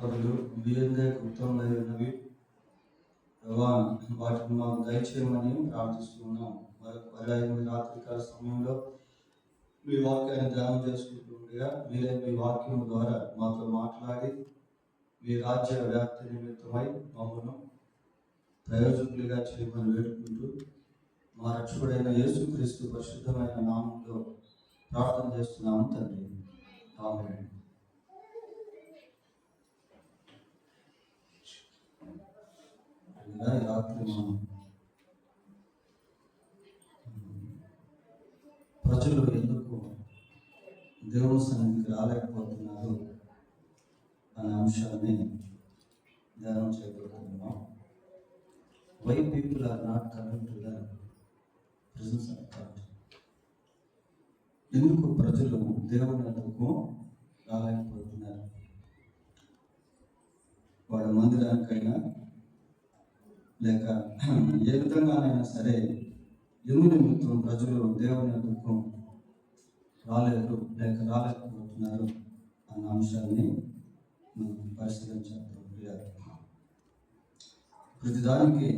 పరులు మీ అందే గుప్తమైనవి ప్రభా, వాటిని మాకు దయచేయమని ప్రార్థిస్తున్నాం. మరొక రాత్రికాల సమయంలో మీ వాక్యాన్ని ధ్యానం చేసుకుంటుండగా మీరే మీ వాక్యం ద్వారా మాతో మాట్లాడి మీ రాజ్య వ్యాప్తి నిమిత్తమై మమ్మల్ని ప్రయోజకులుగా చేయమని వేడుకుంటూ మా రక్షకుడైన యేసుక్రీస్తు పరిశుద్ధమైన నామంలో ప్రార్థన చేస్తున్నాము తండ్రి. ఆమేన్. రాత్రి ప్రజలు ఎందుకు దేవుని సన్నిధికి రాలేకపోతున్నారు అనే అంశాన్ని ధ్యానం చేయబోతున్నాం. Why people are not coming to the presence of God. ఎందుకు ప్రజలు దేవుని వద్దకు రాలేకపోతున్నారు? వాళ్ళ మందిరానికైనా లేక ఏ విధంగానైనా సరే ఎందు నిమిత్తం ప్రజలు దేవుని వద్దకు రాలేదు లేక రాలేకపోతున్నారు అన్న అంశాన్ని మనం పరిశీలించాలి. ప్రతిదానికి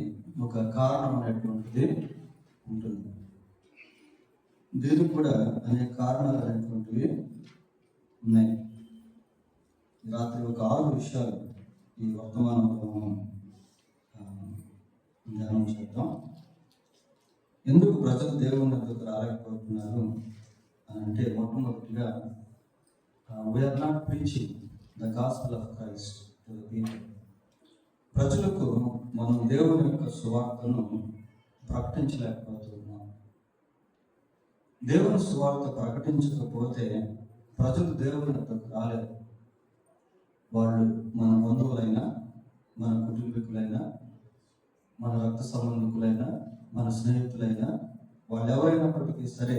ఒక కారణం అనేటువంటిది ఉంటుంది. దీనికి కూడా అనేక కారణాలు అనేటువంటివి ఉన్నాయి. రాత్రి ఒక 6 విషయాలు ఈ వర్తమానంలో ధ్యానం చేద్దాం. ఎందుకు ప్రజలు దేవుని వద్దకు రాలేకపోతున్నారు అని అంటే, మొట్టమొదటిగా we're not preaching the gospel of Christ to the people. ప్రజలకు మనం దేవుని యొక్క సువార్తను ప్రకటించలేకపోతున్నాం. దేవుని సువార్త ప్రకటించకపోతే ప్రజలు దేవుని వద్దకు రాలేదు. వాళ్ళు మన బంధువులైనా, మన కుటుంబీకులైనా, మన రక్త సంబంధికులైనా, మన స్నేహితులైనా, వాళ్ళు ఎవరైనప్పటికీ సరే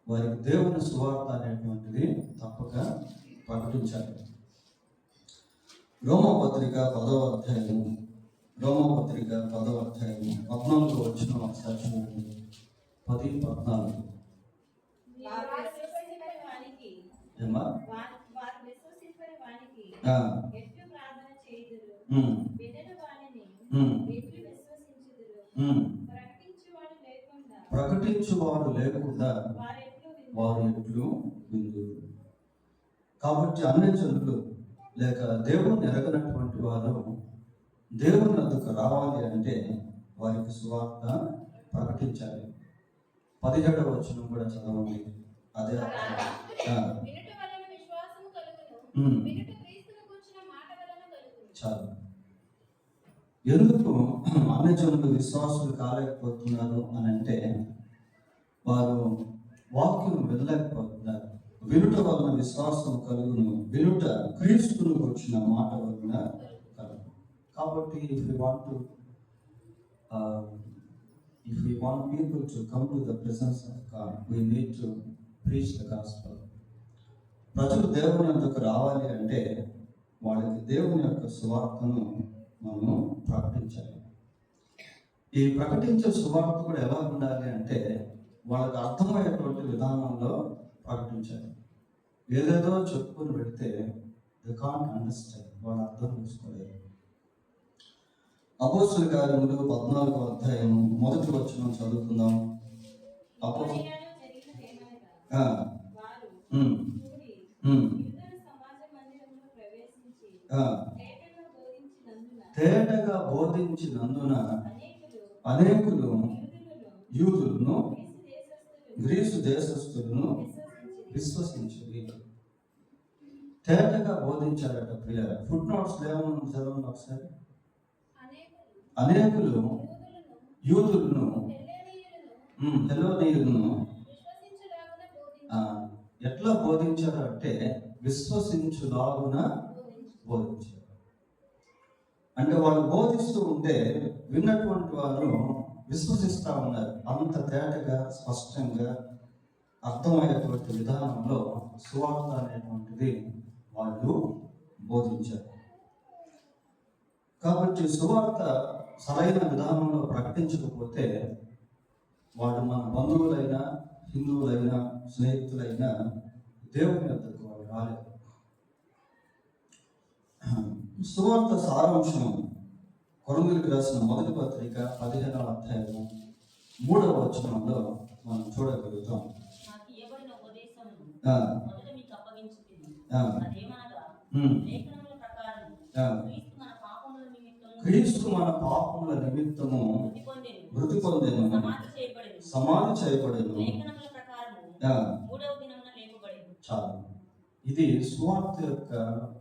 వారికి దేవుని సువార్త అనేటువంటిది తప్పక ప్రకటించాలి. రోమపత్రిక 10వ అధ్యాయం 14 వచ్చిన ఒకసారి చూడండి. 10:14. ఏమా ప్రకటించువాడు లేకుండా వారు ఎట్లు విందురు. కాబట్టి అన్యజనులు లేక దేవుని ఎరగనటువంటి వారు దేవుని వద్దకు రావాలి అంటే వారికి సువార్త ప్రకటించాలి. 17వ వచనం కూడా చదవండి. అదే చాలు. ఎందుకు అన్యజనులు విశ్వాసులు కాలేకపోతున్నారు అని అంటే, వారు వాక్యం వినలేకపోతున్నారు. వినుట వలన విశ్వాసం కలుగును, వినుట క్రీస్తును వచ్చిన మాట వలన కలుగు. కాబట్టి if we want people to come to the presence of God, we need to preach the gospel. ప్రజలు దేవుని వద్దకు రావాలి అంటే వాళ్ళకి దేవుని యొక్క సువార్తను మనం ప్రకటించాలి. ఈ ప్రకటించే సువార్త కూడా ఎలా ఉండాలి అంటే వాళ్ళకి అర్థమయ్యేటువంటి విధానంలో ప్రకటించాలి. ఏదేదో చెప్పుకొని పెడితే దే కాంట్ అండర్స్టాండ్, వాళ్ళు అర్థం చేసుకోలేదు. అపోస్తలుల కార్యములు 14వ అధ్యాయం 1వ వచనం చదువుకుందాం. తేటగా బోధించినందున అనేకులు యూదులను గ్రీసు దేశస్థులను విశ్వసించింది. తేటగా బోధించారట ప్రియ. ఫుట్ నోట్స్ లేవని చదవండి ఒకసారి. అనేకులు యూదులను హెలోనీయులను ఎట్లా బోధించారు అంటే విశ్వసించులాగున బోధించారు. అంటే వాళ్ళు బోధిస్తూ ఉంటే విన్నటువంటి వారు విశ్వసిస్తూ ఉన్నారు. అంత తేటగా స్పష్టంగా అర్థమయ్యేటువంటి విధానంలో సువార్త అనేటువంటిది వాళ్ళు బోధించారు. కాబట్టి సువార్త సరైన విధానంలో ప్రకటించకపోతే వాడు మన బంధువులైనా, హిందువులైనా, స్నేహితులైనా దేవుని వద్దకు వాళ్ళు రాలేదు. సువార్త సారాంశం కొరింథీయులకు రాసిన మొదటి పత్రిక 15వ అధ్యాయము 3వ వచనంలో మనం చూడగలుగుతాం. నాకు ఇవ్వబడిన ఉపదేశమును ఆ, మొదట మీకు అప్పగించుతిని. ఆ, అదేమనగా, ఉమ్, లేఖనముల ప్రకారం ఆ, క్రీస్తు మన పాపముల నిమిత్తము మృతి పొందెను, సమాధి చేయబడెను, లేఖనముల ప్రకారము ఆ, మూడవ దినమున లేపబడెను. చాలు. ఇది సువార్త యొక్క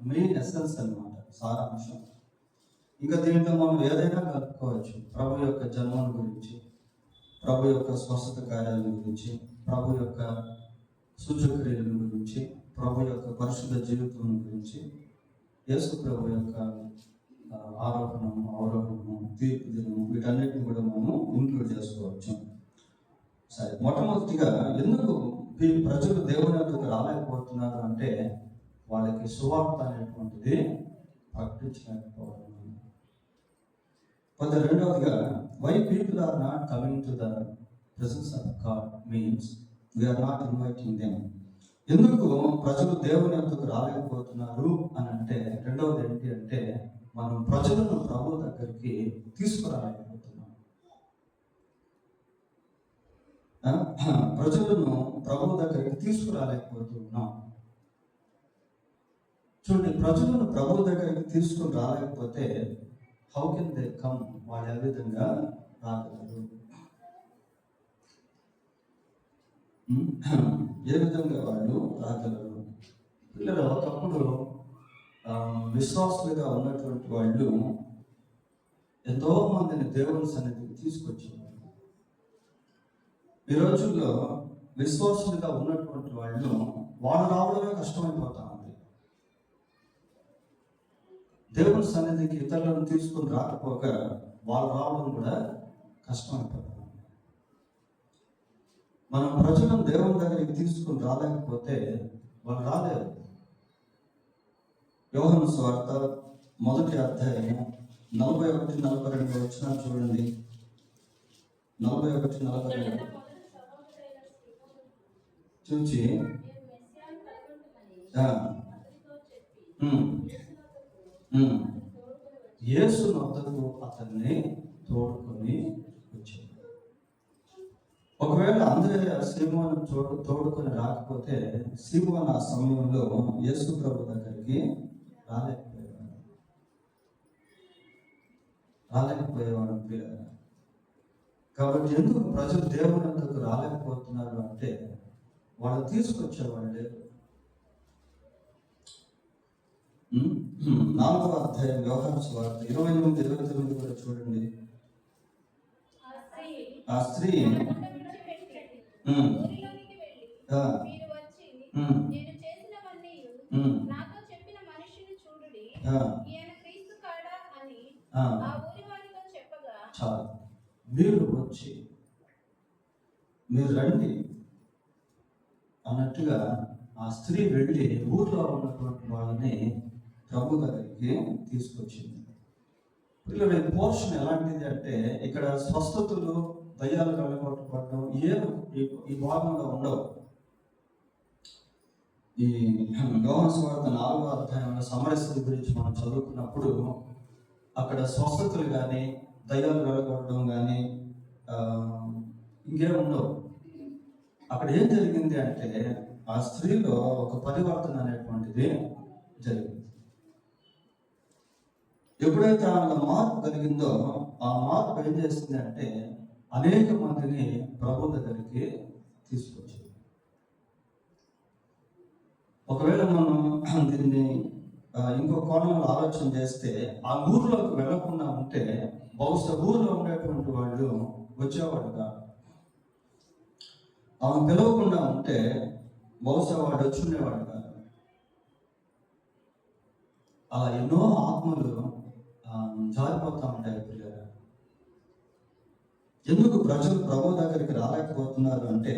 మెయిన్ ఎసెన్స్ అన్నమాట, సారాంశం. ఇంకా దీంట్లో మనం ఏదైనా కలుపుకోవచ్చు. ప్రభు యొక్క జన్మను గురించి, ప్రభు యొక్క స్వస్థత కార్యాల గురించి, ప్రభు యొక్క సూచక్రియల గురించి, ప్రభు యొక్క పరిశుద్ధ జీవితం గురించి, యేసు ప్రభు యొక్క ఆరోహణము, అవరోహణము, తీర్పు దినము, వీటన్నిటిని కూడా మనము ఇంక్లూడ్ చేసుకోవచ్చు. సరే, మొట్టమొదటిగా ఎందుకు ఈ ప్రజలు దేవుని వద్దకు రాలేకపోతున్నారు అంటే వాళ్ళకి సువార్త అనేటువంటిది ప్రకటించలేకపోవడం. కొంత రెండవదిగా, why people are not coming to the presence of God means we're not inviting them. ఎందుకు ప్రజలు దేవుని వద్దకు రాలేకపోతున్నారు అని అంటే రెండవది ఏంటి అంటే మనం ప్రజలను ప్రభు దగ్గరికి తీసుకురాలేకపోతున్నాం. ప్రజలను ప్రభు దగ్గరికి తీసుకురాలేకపోతున్నాం. చూడండి, ప్రజలను ప్రభు దగ్గరికి తీసుకుని రాలేకపోతే హౌ కెన్ దే కమ్? వాళ్ళు ఏ విధంగా రాగలరు? ఏ విధంగా వాళ్ళు రాగలరు? పిల్లలు ఒకప్పుడు విశ్వాసులుగా ఉన్నటువంటి వాళ్ళు ఎంతో మందిని దేవుని సన్నిధికి తీసుకొచ్చేవారు. ఈ రోజుల్లో విశ్వాసులుగా ఉన్నటువంటి వాళ్ళు రావడమే కష్టమైపోతా ఉంది. దేవుని సన్నిధికి ఇతరులను తీసుకుని రాకపోక వాళ్ళు రావడం కూడా కష్టమైపోతుంది. మనం ప్రజలను దేవుని దగ్గరికి తీసుకుని రాలేకపోతే వాళ్ళు రాలేరు. యోహాను సువార్త 1వ అధ్యాయము 41-42 వచనాలు చూడండి. 41-42 చూచి యేసు వద్దకు అతన్ని తోడుకొని వచ్చాడు. ఒకవేళ అంద్రెయ సీమోను తోడుకొని రాకపోతే సీమోను ఆ సమయంలో యేసు ప్రభు దగ్గరికి రాలేకపోయేవాడు పిల్లలు. కాబట్టి ఎందుకు ప్రజలు దేవుని వద్దకు రాలేకపోతున్నారు అంటే వాళ్ళు తీసుకొచ్చేవాళ్ళు లేరు. 4వ అధ్యాయం యోహాను సువార్త 28-29 కూడా చూడండి. ఆ స్త్రీ చాలు, మీరు వచ్చి మీరు రండి అన్నట్టుగా ఆ స్త్రీ వెళ్ళి ఊర్లో ఉన్నటువంటి వాళ్ళని ప్రభు దగ్గరికి తీసుకొచ్చింది. పిల్లలు, ఈ పోర్షన్ ఎలాంటిది అంటే ఇక్కడ స్వస్థతలు, దయ్యాలు వెళ్ళగొట్టబడడం ఈ భాగంలో ఉండవు. ఈ యోహాను సువార్త 4వ అధ్యాయంలో సమరయ స్త్రీ గురించి మనం చదువుకున్నప్పుడు అక్కడ స్వస్థతలు కానీ దయ్యాలు వెళ్ళగొట్టడం కానీ ఇంకేం ఉండవు. అక్కడ ఏం జరిగింది అంటే ఆ స్త్రీలో ఒక పరివర్తన అనేటువంటిది జరిగింది. ఎప్పుడైతే ఆమె మార్పు కలిగిందో ఆ మార్పు ఏం చేసింది అంటే అనేక మందిని ప్రభు దగ్గరికి తీసుకొచ్చింది. ఒకవేళ మనం దీన్ని ఇంకో కోణంలో ఆలోచన చేస్తే ఆ ఊర్లోకి వెళ్ళకుండా ఉంటే బహుశా ఊర్లో ఉండేటువంటి వాళ్ళు వచ్చేవాడు కాదు. ఆమె పిలవకుండా ఉంటే బహుశా వాడు వచ్చి ఉండేవాడు కాదు. అలా ఎన్నో ఆత్మలు జారిపోతా ఉంటాయి పిల్లలు. ఎందుకు ప్రజలు ప్రభు దగ్గరికి రాలేకపోతున్నారు అంటే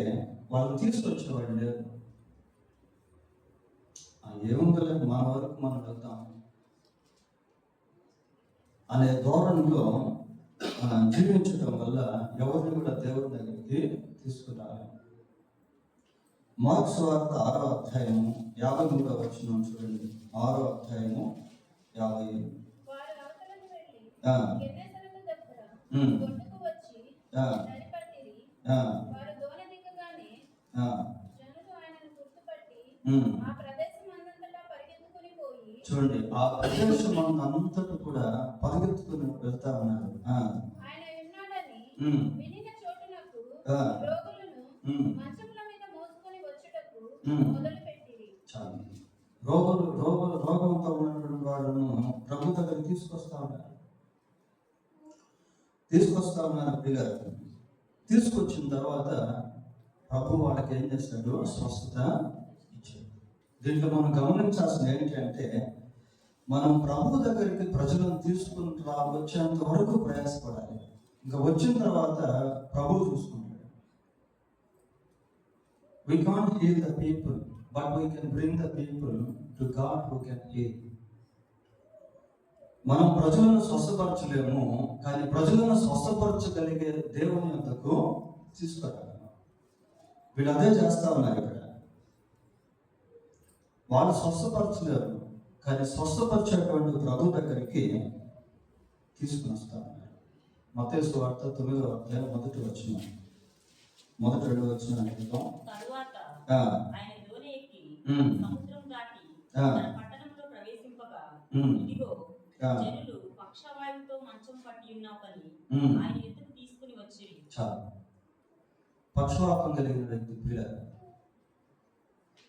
వాళ్ళని తీసుకొచ్చేవాడు లేదు. ఏముందలే మన వరకు మనం వెళ్తాం అనే ధోరణిలో జీవించడం వల్ల ఎవరిని కూడా దేవుని దగ్గరికి తీసుకురాలి. మార్కు సువార్త 6వ అధ్యాయము 53వ వచనం చూడండి. 6వ అధ్యాయము 53 వారు అవతలకు వెళ్ళి ఆ, గెన్నేసరత దగ్గర ఉమ్, ఒడ్డుకు వచ్చి ఆ, నడిపట్టిరి. ఆ, వారు దోణి దిగగానే ఆ, జనులు ఆయనను గుర్తుపట్టి ఉమ్. ఆ ప్రదేశం అందంతటా పరిగెత్తుకుని పోయి చూడండి, ఆ ప్రదేశం అంతటా కూడా పరిగెత్తుకుని వెళ్తా ఉన్నారు. ఆ, ఆయన ఉన్నాడని ఉమ్, వినిన చోటునకు ఆ, రోగులను ఉమ్, మంచముల మీద మోసుకొని వచ్చుటకు ఉమ్. మొదలుపెట్టిరి. చాలు. రోగంతో ఉన్నటువంటి వాళ్ళను ప్రభు దగ్గర తీసుకొస్తా ఉన్నారు పిల్లలు. తీసుకొచ్చిన తర్వాత ప్రభు వాళ్ళకి ఏం చేస్తాడు? స్వస్థత ఇచ్చాడు. దీంట్లో మనం గమనించాల్సింది ఏంటంటే, మనం ప్రభు దగ్గరికి ప్రజలను తీసుకుని వచ్చేంత వరకు ప్రయాసపడాలి. ఇంకా వచ్చిన తర్వాత ప్రభు చూసుకుంటాడు. We can't heal the people, but we can bring the people to God who can heal. మనం ప్రజలను స్వస్థపరచలేము, కానీ ప్రజలను స్వస్థపరచగలిగే దేవుని యొద్దకు తీసుకురాగలం. వీళ్ళు అదే చేస్తా ఉన్నారు ఇక్కడ. వాళ్ళు స్వస్థపరచలేరు, కానీ స్వస్థపరిచేటువంటి ప్రభు దగ్గరికి తీసుకుని వస్తా ఉన్నారు. మత్తయి సువార్త 9వ అధ్యాయం మొదటి వచనం, మొదటి 2 వచనం అడుగుతాం. తరువాత ఆ, ఆయన దోణి ఎక్కి ఉమ్, సముద్రం దాటి ఆ, తన పట్టణంలో ప్రవేశింపగా ఉమ్, ఇదిగో ఆ, జనులు పక్షవాయువుతో మంచం పట్టి ఉన్నావని ఉమ్. ఆయన ఎదురు తీసుకుని వచ్చి చాలు. పక్షవాతం కలిగిన వ్యక్తి పిల్లలు,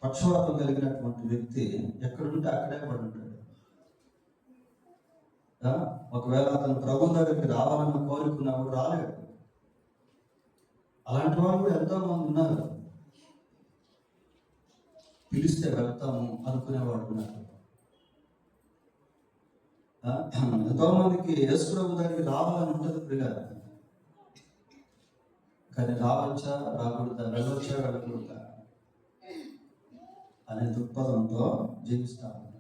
పక్షవాతం కలిగినటువంటి వ్యక్తి ఎక్కడుంటే అక్కడే పడి ఉంటాడు. ఒకవేళ అతను ప్రభు దగ్గరికి రావాలని కోరుకున్నప్పుడు రాలేడు. అలాంటి వాళ్ళు కూడా ఎంతో మంది ఉన్నారు. పిలిస్తే వెళ్తాము అనుకునేవాడు ఉన్నారు. ఎంతో మందికి యేసు ప్రభు దగ్గరికి రావాలని ఉంటుంది పిల్లలు, కానీ రావచ్చా రాకూడదా, వెళ్ళొచ్చా వెళ్ళకూడదా అనే దృక్పథంతో జీవిస్తా ఉంటారు.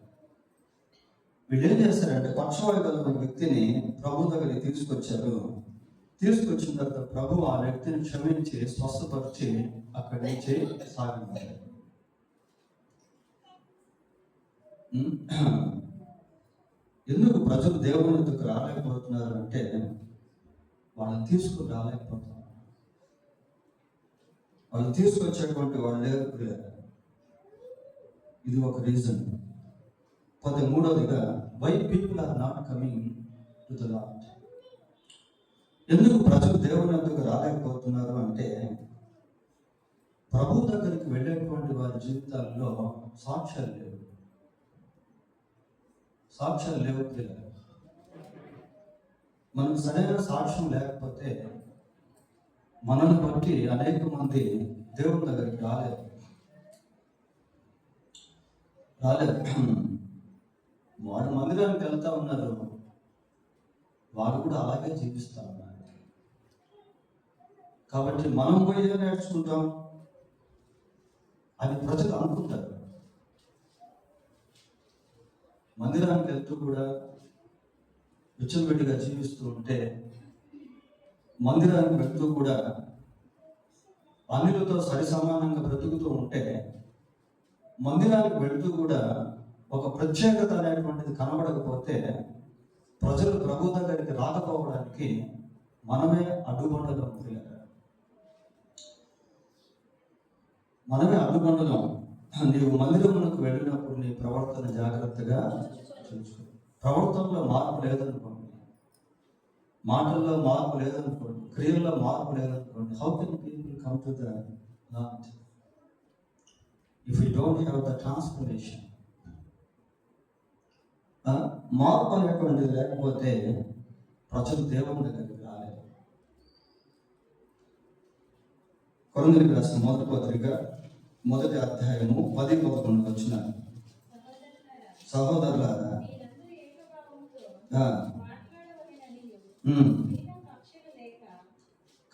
వీళ్ళు ఏం చేస్తారంటే, పక్షవాయు కలిగిన వ్యక్తిని ప్రభు దగ్గరికి తీసుకొచ్చారు. తీసుకొచ్చిన తర్వాత ప్రభు ఆ వ్యక్తిని క్షమించి స్వస్థపరిచి అక్కడి నుంచి సాగించారు. ఎందుకు ప్రజలు దేవుని వద్దకు రాలేకపోతున్నారు అంటే, వాళ్ళని తీసుకుని రాలేకపోతున్నారు. వాళ్ళు తీసుకొచ్చేటువంటి వాళ్ళు లేరు. ఇది ఒక రీజన్. పోతే మూడవదిగా, why people are not coming to the Lord. ఎందుకు ప్రజలు దేవుని వద్దకు రాలేకపోతున్నారు అంటే, ప్రభు దగ్గరికి వెళ్ళేటువంటి వారి జీవితాల్లో సాక్ష్యాలు లేవు. మనకు సరైన సాక్ష్యం లేకపోతే మనల్ని బట్టి అనేక మంది దేవుని దగ్గరికి రాలేదు. వాడు మందిరానికి వెళ్తా ఉన్నారు, వాడు కూడా అలాగే జీవిస్తా ఉన్నారు. కాబట్టి మనం పోయి ఏం నేర్చుకుంటాం అని ప్రజలు అనుకుంటారు. మందిరానికి వెళ్తూ కూడా విచ్చలవిడిగా జీవిస్తూ ఉంటే, మందిరానికి వెళ్తూ కూడా అన్యులతో సరి సమానంగా బ్రతుకుతూ ఉంటే, మందిరానికి వెళ్తూ కూడా ఒక ప్రత్యేకత అనేటువంటిది కనబడకపోతే, ప్రజలు ప్రభు దగ్గరికి రాకపోవడానికి మనమే అడ్డుబండలం. నీవు మందిరములకు వెళ్ళినప్పుడు నీ ప్రవర్తన జాగ్రత్తగా చూసుకో. ప్రవర్తనలో మార్పు లేదనుకోండి, మాటల్లో మార్పు లేదనుకోండి, క్రియల్లో మార్పు లేదనుకోండి, how can people come to the lord if you don't have the transformation? మార్పు అనేటువంటిది లేకపోతే ప్రజలు దేవుని దగ్గరికి రాలేదు. కొరింథీయులకు రాసిన మొదటి పత్రిక 1వ అధ్యాయము 10-11 వచనాలు. సహోదరులారా,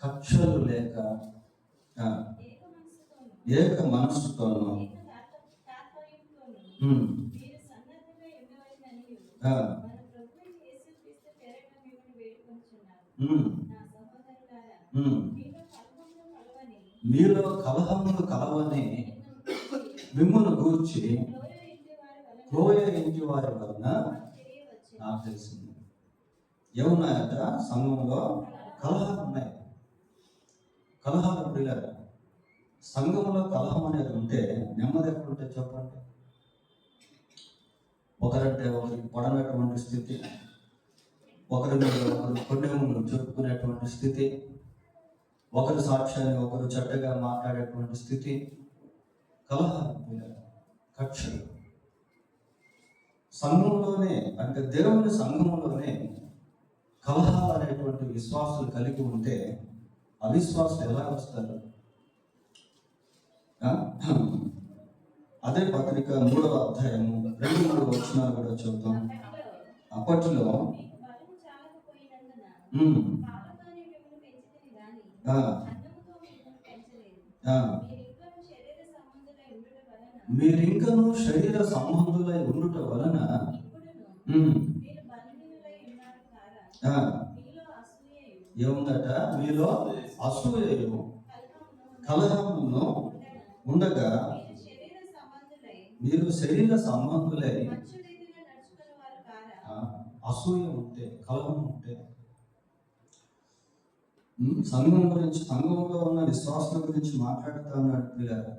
కక్షలు లేక ఏక మనస్సుతోను మీలో కలహములు కలవని మిమ్మును గూర్చి లోయ ఇంటి వారి వలన నాకు తెలిసింది. ఏమున్నాయట? సంఘంలో కలహాలు ఉన్నాయి. కలహాలు ప్రియులారా, సంఘంలో కలహం అనేది ఉంటే నెమ్మది ఎక్కడుంటే చెప్పండి. ఒకరంటే ఒకరికి పడనటువంటి స్థితి, ఒకరి మీద ఒకరు కొన్నేములు చెప్పుకునేటువంటి స్థితి, ఒకరి సాక్ష్యాన్ని ఒకరు చెడ్డగా మాట్లాడేటువంటి స్థితి, కలహాలు ప్రియులారా, కక్షలు. సంఘంలోనే అంటే దేవుని సంఘంలోనే కలహాలు అనేటువంటి విశ్వాసులు కలిగి ఉంటే అవిశ్వాసులు ఎలా వస్తారు? అదే పత్రిక 3వ అధ్యాయము 2-3 వచనాలు కూడా చూద్దాం. అప్పట్లో మీకు బలము చాలకపోయినందున ఉమ్, పాలతోనే మిమ్మల్ని పెంచితిని గాని ఆ, అన్నముతో మిమ్మల్ని పెంచలేదు. ఆ, మీరింకను శరీర సంబంధులై ఉండుట వలన మీరింకను శరీర సంబంధులై ఉండుట వలన ఇప్పుడును ఉమ్, మీరు బలహీనులై ఉన్నారు కారా? ఆ, మీలో అసూయయు ఏముందట? మీలో అసూయయు కలహమును కలహమును ఉండగా ఉండగా మీరు శరీర సంబంధులై మీరు శరీర సంబంధులై మంచు రీతిగా నడుచుకునేవారు కారా? అసూయ ఉంటే, కలహం ఉంటే, సంఘం గురించి, సంఘంలో ఉన్న విశ్వాసుల గురించి మాట్లాడుతూ ఉన్నాడు ప్రియులారా.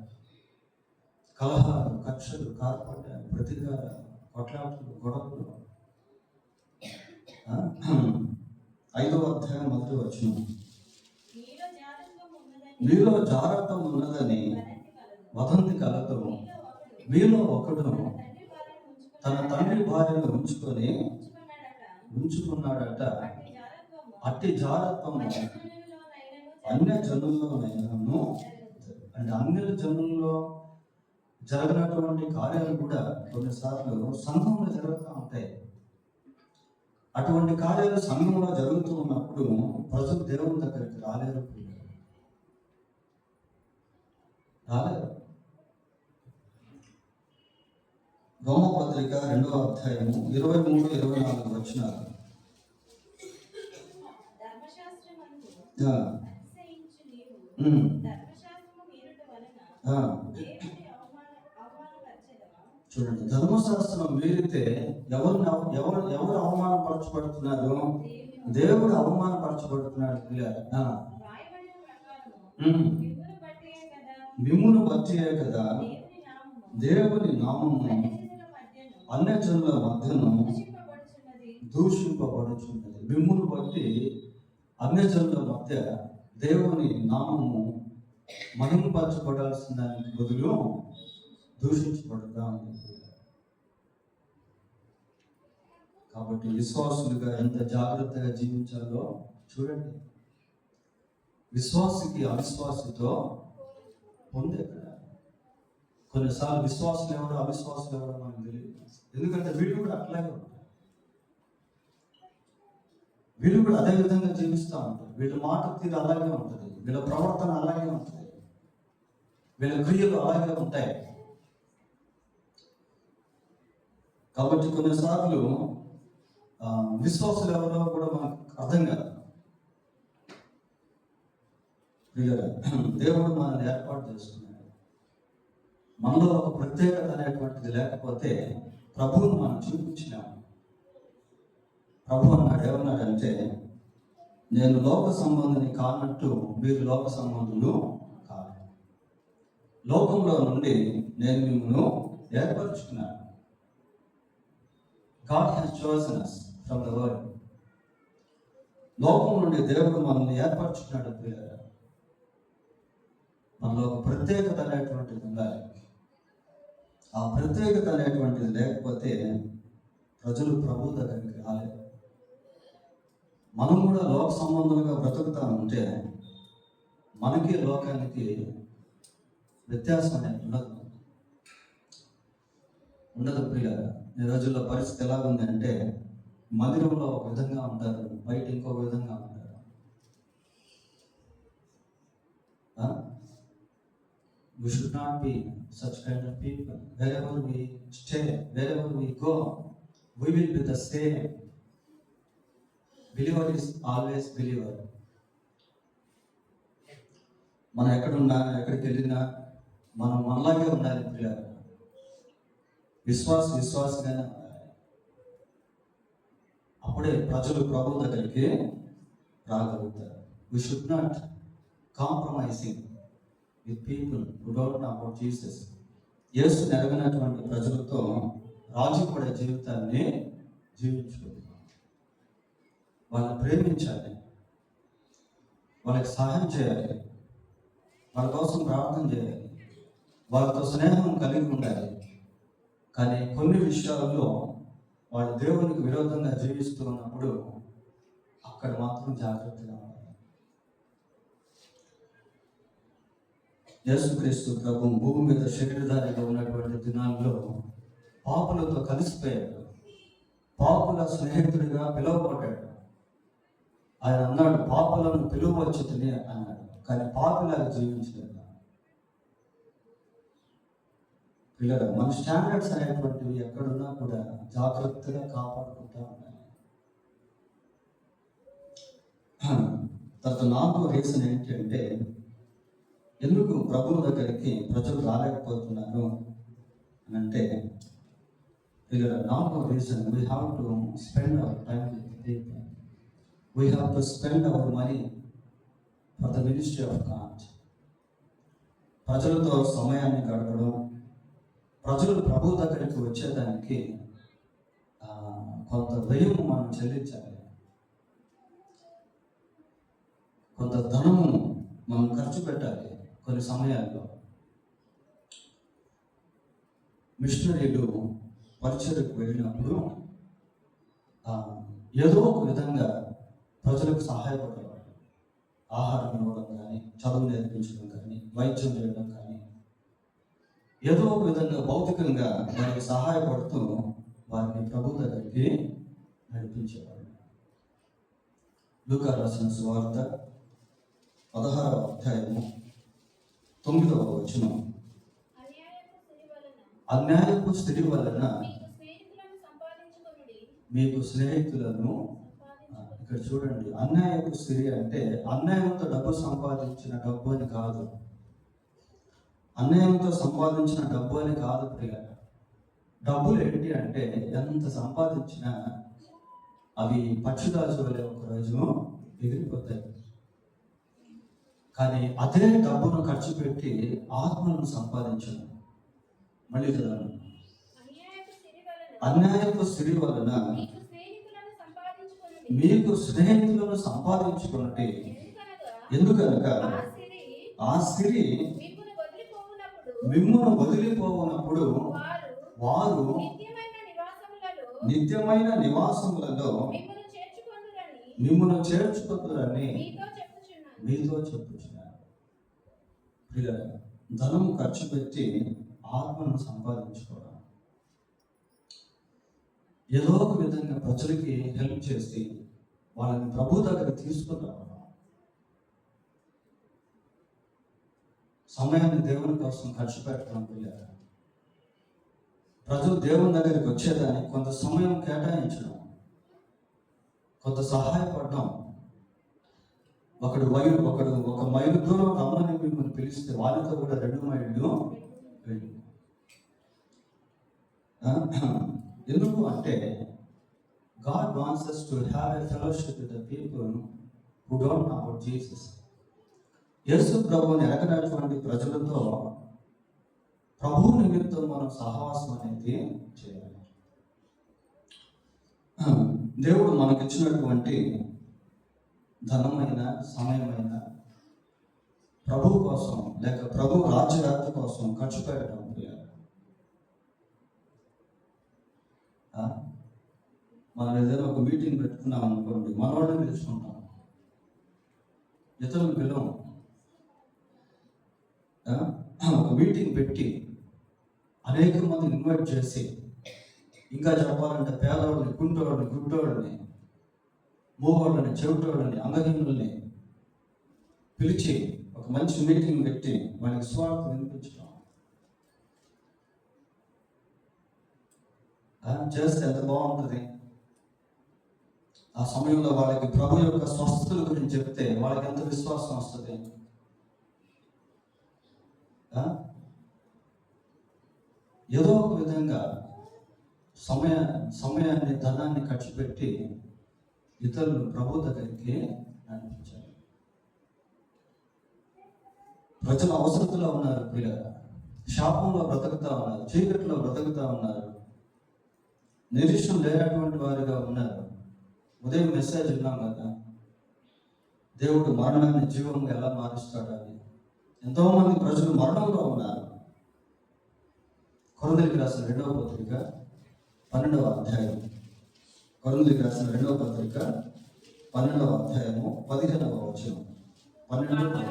కలహాలు, కక్షలు, కార్పణ్యాలు, ప్రతీకారాలు, కొట్లాటలు, గొడవలు. 5వ అధ్యాయం 1వ వచనం. మీలో జారత్వం ఉన్నదని మీలో జారత్వం ఉన్నదని వదంతి కలదు. వదంతి కలదు. మీలో ఒకడు మీలో ఒకడు తన తండ్రి భార్యను తన తండ్రి భార్యను ఉంచుకున్నాడట. అట్టి జారత్వము అన్య జనుల్లోనైనాను, అంటే అన్య జనుల్లో జరగనటువంటి కార్యాలు కూడా కొన్నిసార్లు సంఘంలో జరుగుతూ ఉంటాయి. అటువంటి కార్యాలు సంఘంలో జరుగుతూ ఉన్నప్పుడు ప్రజలు దేవుని దగ్గరికి రాలేరు. రోమపత్రిక 2వ అధ్యాయము 23-24 వచనాలు. ధర్మశాస్త్రమందు ఆ, అతిశయించు నీవు ఉమ్, ధర్మశాస్త్రము మీరుట వలన ఆ, దేవుని అవమానపరచెదవా? చూడండి, ధర్మశాస్త్రం మీరితే ఎవరు అవమానపరచబడుతున్నారు? దేవుడు అవమానపరచబడుతున్నాడు ప్రియులారా. రాయబడిన ప్రకారము ఉమ్, మిమ్మును బట్టియే కదా మిమ్మును బట్టియే కదా దేవుని నామము దేవుని నామము అన్యజనుల మధ్యను అన్యజనుల మధ్యను దూషింపబడుచున్నది. దూషింపబడుచున్నది. మిమ్మును బట్టి అన్యజనుల మధ్య దేవుని నామము మహిమపరచబడాల్సిన దానికి బదులు దూషించబడుతూ ఉంది. కాబట్టి విశ్వాసులుగా ఎంత జాగ్రత్తగా జీవించాలో చూడండి. విశ్వాసికి అవిశ్వాసితో పొందే కదా. కొన్నిసార్లు విశ్వాసులు ఎవరో అవిశ్వాసులు ఎవరో మనకు తెలియదు. ఎందుకంటే వీళ్ళు కూడా అట్లాగే ఉంటారు. వీళ్ళు కూడా అదే విధంగా జీవిస్తూ ఉంటారు. వీళ్ళ మాట తీరు అలాగే ఉంటుంది, వీళ్ళ ప్రవర్తన అలాగే ఉంటుంది, వీళ్ళ క్రియలు అలాగే ఉంటాయి. కాబట్టి కొన్నిసార్లు విశ్వాసులు ఎవరో కూడా మనకు అర్థం కాదు. దేవుడు మనల్ని ఏర్పాటు చేసుకున్నాడు. మనలో ఒక ప్రత్యేకత అనేటువంటిది లేకపోతే ప్రభువును మనం చూపించినాము. ప్రభు అన్నాడు, ఏమన్నాడంటే, నేను లోక సంబంధిని కానట్టు మీరు లోక సంబంధులు కాదు. లోకంలో నుండి నేను మిమ్మల్ని ఏర్పరచుకున్నాను. God has chosen us from the world. లోకం నుండి దేవుడు మనల్ని ఏర్పరచుకున్నాడు ప్రియులారా. మనలో ఒక ప్రత్యేకత అనేటువంటిది ఉండాలి. ఆ ప్రత్యేకత అనేటువంటిది లేకపోతే ప్రజలు ప్రభు దగ్గరికి రాలేరు. మనం కూడా లోక సంబంధులుగా బ్రతుకుతా ఉంటే మనకి లోకానికి వ్యత్యాసం అనేది ఉండదు ప్రియులారా. ఈ రోజుల్లో పరిస్థితి ఎలా ఉంది అంటే, మందిరంలో ఒక విధంగా ఉంటారు, బయట ఇంకొక విధంగా ఉంటారు. We should not be such kind of people. Wherever we stay, wherever we go, we will be the same. Believer is always believer. మనం ఎక్కడున్నా, ఎక్కడికి వెళ్ళినా మనం మనలాగే ఉండాలి ప్రియులారా. విశ్వాసగానే ఉండాలి. అప్పుడే ప్రజలు ప్రభు దగ్గరికి రాగలుగుతారు. We should not compromising with people who don't know about Jesus. యేసుని ఎరగనటువంటి ప్రజలతో రాజీ పడే జీవితాన్ని జీవించకూడదు. వాళ్ళని ప్రేమించాలి, వాళ్ళకి సహాయం చేయాలి, వాళ్ళ కోసం ప్రార్థన చేయాలి, వాళ్ళతో స్నేహం కలిగి ఉండాలి. కానీ కొన్ని విషయాల్లో వాళ్ళు దేవునికి విరోధంగా జీవిస్తూ ఉన్నప్పుడు అక్కడ మాత్రం జాగ్రత్తగా ఉండాలి. యేసుక్రీస్తు ప్రభు భూమి మీద శరీరధారిగా ఉన్నటువంటి దినాల్లో పాపులతో కలిసిపోయాడు, పాపుల స్నేహితుడిగా పిలువబడ్డాడు. ఆయన అన్నాడు, పాపులను పిలువచ్చుతని అన్నాడు, కానీ పాపులాగా జీవించలేదు. పిల్లలు, మన స్టాండర్డ్స్ అనేటువంటివి ఎక్కడున్నా కూడా జాగ్రత్తగా కాపాడుకుంటా ఉండాలి. తర్వాత 4వ రీజన్ ఏంటంటే, ఎందుకు ప్రభువు దగ్గరికి ప్రజలు రాలేకపోతున్నారు అని అంటే, పిల్లలు, 4వ reason, we have to spend our time with people. We have to spend our money for the ministry of God. ప్రజలతో సమయాన్ని గడపడం, ప్రజలు ప్రభు దగ్గరికి వచ్చేదానికి కొంత వ్యయం మనం చెల్లించాలి, కొంత ధనము మనం ఖర్చు పెట్టాలి. కొన్ని సమయాల్లో మిషనరీలు పరిచయకు వెళ్ళినప్పుడు ఏదో ఒక విధంగా ప్రజలకు సహాయపడేవాళ్ళు. ఆహారం ఇవ్వడం కానీ, చదువు నేర్పించడం కానీ, వైద్యం చేయడం కానీ, ఏదో ఒక విధంగా భౌతికంగా వారికి సహాయపడుతూ వారిని ప్రభు దగ్గరికి నడిపించేవాళ్ళు. లూకా రాసిన సువార్త 16వ అధ్యాయము 9వ వచనం, అన్యాయపు స్థితి వలన మీకు స్నేహితులను, ఇక్కడ చూడండి, అన్యాయపు స్థితి అంటే అన్యాయంతో డబ్బు సంపాదించిన డబ్బు అని కాదు, అన్యాయంతో సంపాదించిన డబ్బు అని కాదు ప్రియ. డబ్బులు ఏంటి అంటే ఎంత సంపాదించినా అవి పక్షిదాసు వలె ఒకరోజు ఎగిరిపోతాయి. కానీ అదే డబ్బును ఖర్చు పెట్టి ఆత్మలను సంపాదించడం. మళ్ళీ చదవండి, అన్యాయపు స్థితి వలన మీకు స్నేహితులను సంపాదించుకున్నట్టే. ఎందుకనగా ఆ స్థితి మిమ్మును వదిలిపోవునప్పుడు వారు నిత్యమైన నివాసములలో మిమ్మును చేర్చుకుంటారని మీతో చెప్పుచున్నాను. పిల్లలు, ధనము ఖర్చు పెట్టి ఆత్మను సంపాదించుకోవడం, ఏదో ఒక విధంగా ప్రజలకి హెల్ప్ చేసి వాళ్ళని ప్రభు దగ్గర తీసుకుని రావడం, సమయాన్ని దేవుని కోసం ఖర్చు పెట్టడం. పిల్లలు, ప్రజలు దేవుని దగ్గరికి వచ్చేదానికి కొంత సమయం కేటాయించడం, కొంత సహాయపడడం. ఒకడు ఒక మైలు దూరం రమ్మని మిమ్మల్ని పిలిస్తే వాళ్ళతో కూడా 2 మైళ్ళు వెళ్ళు. ఎందుకు అంటే, God wants us to have a fellowship with the people who don't know about Jesus. యేసు ప్రభువుని ఎరగనటువంటి ప్రజలతో ప్రభు నిమిత్తం మనం సహవాసం అనేది చేయాలి. దేవుడు మనకిచ్చినటువంటి ధనమైన, సమయమైన ప్రభు కోసం లేక ప్రభు రాజ్యవ్యాప్తి కోసం ఖర్చు పెట్టడం. మనం ఏదైనా ఒక మీటింగ్ పెట్టుకున్నాం అనుకోండి, మనవాళ్ళని పిలుచుకుంటాం, ఇతరులను పిలవం. ఒక మీటింగ్ పెట్టి అనేక మందిని ఇన్వైట్ చేసి, ఇంకా చెప్పాలంటే పేదవాళ్ళని, కుంటోళ్ళని, గుడ్డోళ్ళని, మూగోళ్ళని, చెవిటోళ్ళని, అంగహీనుల్ని పిలిచి ఒక మంచి మీటింగ్ పెట్టి వాళ్ళకి స్వార్థం వినిపించడం చేస్తే ఎంత బాగుంటుంది. ఆ సమయంలో వాళ్ళకి ప్రభు యొక్క స్వస్థతల గురించి చెప్తే వాళ్ళకి ఎంత విశ్వాసం వస్తుంది. ఏదో ఒక విధంగా సమయాన్ని, ధనాన్ని ఖర్చు పెట్టి ఇతరులను ప్రభు దగ్గరికి నడిపించాలి. ప్రజలు అవసరతలో ఉన్నారు ప్రియులారా, శాపంలో బ్రతుకుతా ఉన్నారు, చీకట్లో బ్రతుకుతా ఉన్నారు, నిరీక్షణ లేనటువంటి వారిగా ఉన్నారు. ఉదయం మెసేజ్ విన్నాం కదా, దేవుడు మరణాన్ని జీవంగా ఎలా మారుస్తాడని. ఎంతో మంది ప్రజలు మరణంలో ఉన్నారు. కొరింథీయులకు రాసిన 2వ పత్రిక 12వ అధ్యాయం, కొరింథీయులకు రాసిన 2వ పత్రిక 12వ అధ్యాయము 15వ వచనం. 12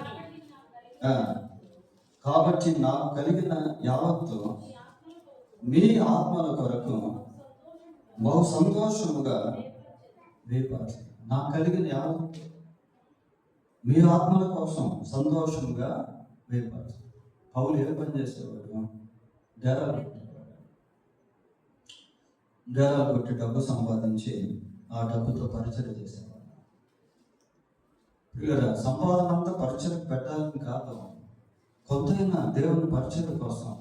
కాబట్టి నాకు కలిగిన యావత్తు మీ ఆత్మల కొరకు బహు సంతోషముగా వేపారు. నాకు కలిగిన యావత్తు మీ ఆత్మల కోసం సంతోషముగా వేపారు. పౌలు ఏ పని చేసేవాడు? డేరాలు కొట్టేవాడు. డేరాలు కొట్టి డబ్బు సంపాదించి ఆ డబ్బుతో పరిచయం చేసేవాడు. పిల్లల సంపాదన అంతా పరిచయం పెట్టాలని కాదు, కొంతైనా దేవుని పరిచయం కోసం,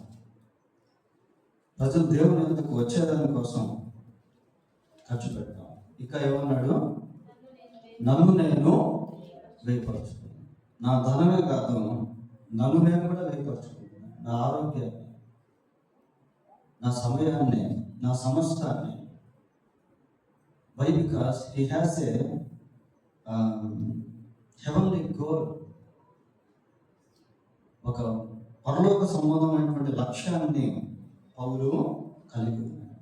ప్రజలు దేవుని ఎందుకు వచ్చేదాని కోసం ఖర్చు పెట్టాం. ఇక ఏమన్నాడు? నన్ను నేను వేయపరుచుకున్నాను. నా ధనమే కాదు, నన్ను నేను కూడా వేయపరుచుకుంటున్నాను. నా ఆరోగ్యాన్ని, నా సమయాన్ని, నా సమస్తాన్ని. Why? Because he has a heavenly goal, ఒక పరలోక సంబంధమైనటువంటి లక్ష్యాన్ని పౌలు కలిగి ఉన్నాడు.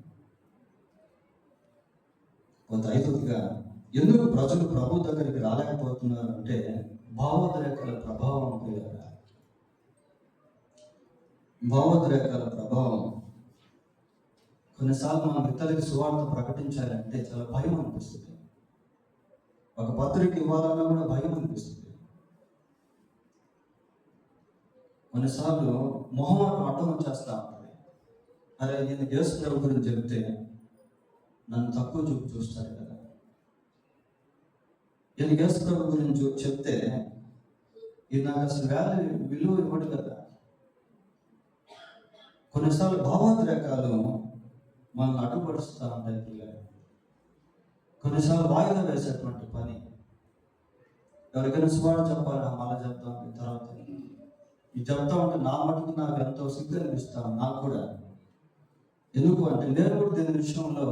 కొంత ఐదుగా ఎందుకు ప్రజలు ప్రభు దగ్గరికి రాలేకపోతున్నారు అంటే భావోద్రేకాల ప్రభావం. భావోద్రేకాల ప్రభావం. కొన్నిసార్లు మనం ఇతరులకి సువార్త ప్రకటించాలంటే చాలా భయం అనిపిస్తుంది. ఒక పత్రిక ఇవ్వాలన్నా కూడా భయం అనిపిస్తుంది. కొన్నిసార్లు మొహమాటం అడ్డం వచ్చేస్తా ఉంటుంది. అరే, నేను యేసు ప్రభు గురించి చెప్తే నన్ను తక్కువ చూస్తారు కదా, నేను యేసు ప్రభు గురించి చెప్తే ఇది నాకు అసలు విలువ ఇవ్వడు కదా. కొన్నిసార్లు భావోద్రేకాలు మనల్ని అడ్డుపరుస్తూ ఉంటాయి పిల్లలు. కొన్నిసార్లు వాయిదా వేసేటువంటి పని. ఎవరికైనా సువార్త చెప్పాలా, మళ్ళీ చెప్తాం, తర్వాత ఇది చెప్తా ఉంటే నా మటుకు నాకు ఎంతో సిగ్గు అనిపిస్తాను నాకు కూడా. ఎందుకు అంటే నేను కూడా దీని విషయంలో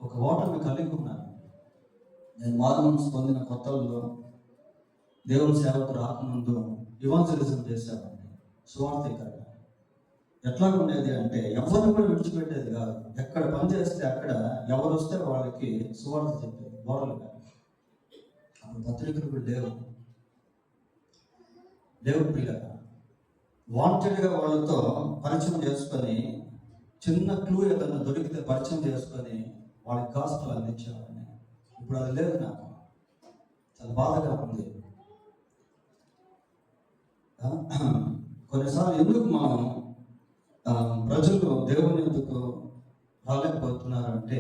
ఒక ఓటమి కలిగి ఉన్నాను. నేను మారుమనసు పొందిన కొత్తల్లో దేవుని సేవకు రాకముందు ఇవాంజలిజం చేసేవాడిని, సువార్థీకరణ. ఎట్లా ఉండేది అంటే ఎవరిని కూడా విడిచిపెట్టేది కాదు. ఎక్కడ పని చేస్తే అక్కడ ఎవరు వస్తే వాళ్ళకి సువార్త చెప్పేది, బోరలుగా. అప్పుడు పత్రికలు కూడా లేవు. దేవుడు పిల్లగా వాంటెడ్గా వాళ్ళతో పరిచయం చేసుకొని, చిన్న క్లూ ఏదైనా దొరికితే పరిచయం చేసుకొని వాళ్ళకి గాస్పెల్ అందించేవాడిని. ఇప్పుడు అది లేదు. నాకు చాలా బాధగా ఉంది. కొన్నిసార్లు ఎందుకు మనం ప్రజలు దేవుని ఎందుకు రాలేకపోతున్నారు అంటే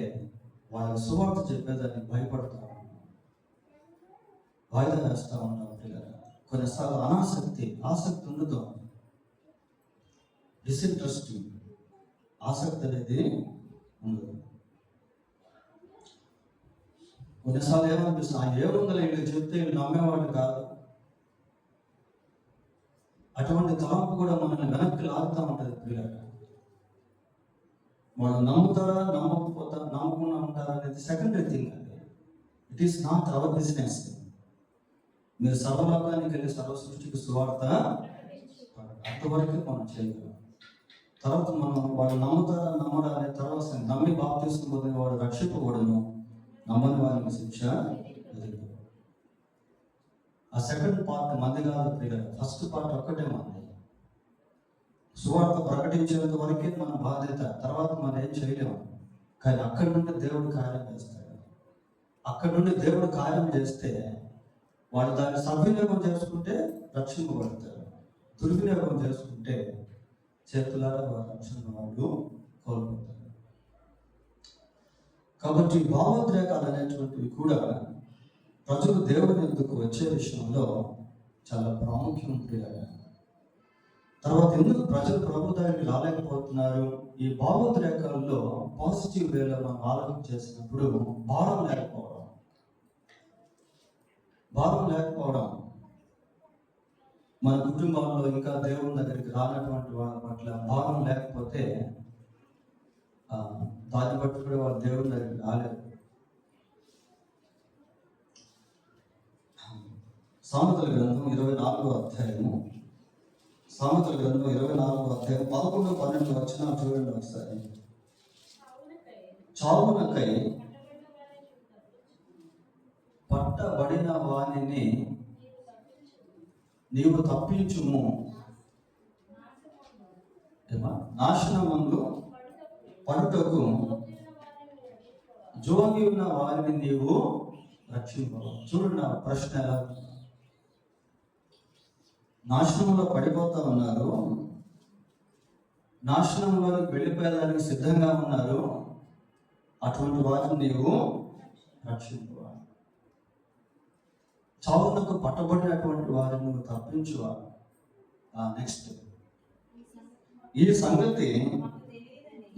వాళ్ళకి సువార్త చెప్పేదాన్ని భయపడతా ఉన్నాం, వాయిదా వేస్తూ ఉంటాం పిల్లలు. కొన్నిసార్లు ఆసక్తి ఉండదు, డిస్ఇంట్రెస్టింగ్, ఆసక్తి అనేది ఉండదు. కొన్నిసార్లు ఏమనిపిస్తుంది, ఆయన ఏముందని వీళ్ళు చెప్తే వీళ్ళు నమ్మేవాడు కాదు. అటువంటి తలంపు కూడా మనల్ని వెనక్కి లాగుతూ ఉంటుంది పిల్లలు. వాళ్ళు నమ్ముతారా, నమ్మకుండా ఉంటారా అనేది సెకండరీ థింగ్ అండి. It is not our business. మీరు సర్వలోకానికి వెళ్ళి సర్వ సృష్టికి సువార్త అంతవరకు మనం చేయగలం. తర్వాత మనం వాళ్ళు నమ్ముతారా నమ్మరా అనే తర్వాత నమ్మి బాప్తిస్మం పొందిన వాడు రక్షింపకూడను, నమ్మని వారికి శిక్ష ఎదురు. ఆ సెకండ్ పార్ట్ మంది కాదు ప్రియులు, ఫస్ట్ పార్ట్ ఒక్కటే మంది. సువార్త ప్రకటించేంత వరకే మన బాధ్యత, తర్వాత మనం ఏం చేయలేము. కానీ అక్కడి నుండి దేవుడు కార్యం చేస్తాడు. అక్కడి నుండి దేవుడు కార్యం చేస్తే వాళ్ళు దాన్ని సద్వినియోగం చేసుకుంటే రక్షింపబడతారు, దుర్వినియోగం చేసుకుంటే చేతులారా వారి రక్షణ వాళ్ళు కోల్పోతారు. కాబట్టి భావోద్రేకాలు అనేటువంటివి కూడా ప్రజలు దేవుని ఎందుకు వచ్చే విషయంలో చాలా ప్రాముఖ్యం ఉంటుంది. తర్వాత ఎందుకు ప్రజలు ప్రభు దగ్గరికి రాలేకపోతున్నారు? ఈ భావోద్రేకాల్లో పాజిటివ్ వేలో మనం ఆలోచన చేసినప్పుడు భారం లేకపోవడం. భారం లేకపోవడం, మన కుటుంబంలో ఇంకా దేవుని దగ్గరికి రానటువంటి వాళ్ళ పట్ల భారం లేకపోతే దాన్ని బట్టి కూడా వాళ్ళు దేవుని దగ్గరికి రాలేదు. సామెతల గ్రంథం 24వ అధ్యాయము, సామెతల గ్రంథం 24వ అధ్యాయం 11, 12 వచనాలు చూడండి ఒకసారి. చావునకై పట్టబడిన వానిని నీవు తప్పించుము, నాశనమందు పడుటకు జోగి ఉన్న వారిని నీవు రక్షింపవు. చూడండి నా ప్రశ్న ఎలా ఉంది. నాశనంలో పడిపోతా ఉన్నారు, నాశనంలోకి వెళ్ళిపోయేదానికి సిద్ధంగా ఉన్నారు, అటువంటి వారిని నీవు రక్షించువాలి. చావునకు పట్టబడినటువంటి వారిని నువ్వు తప్పించువాలి. నెక్స్ట్, ఈ సంగతి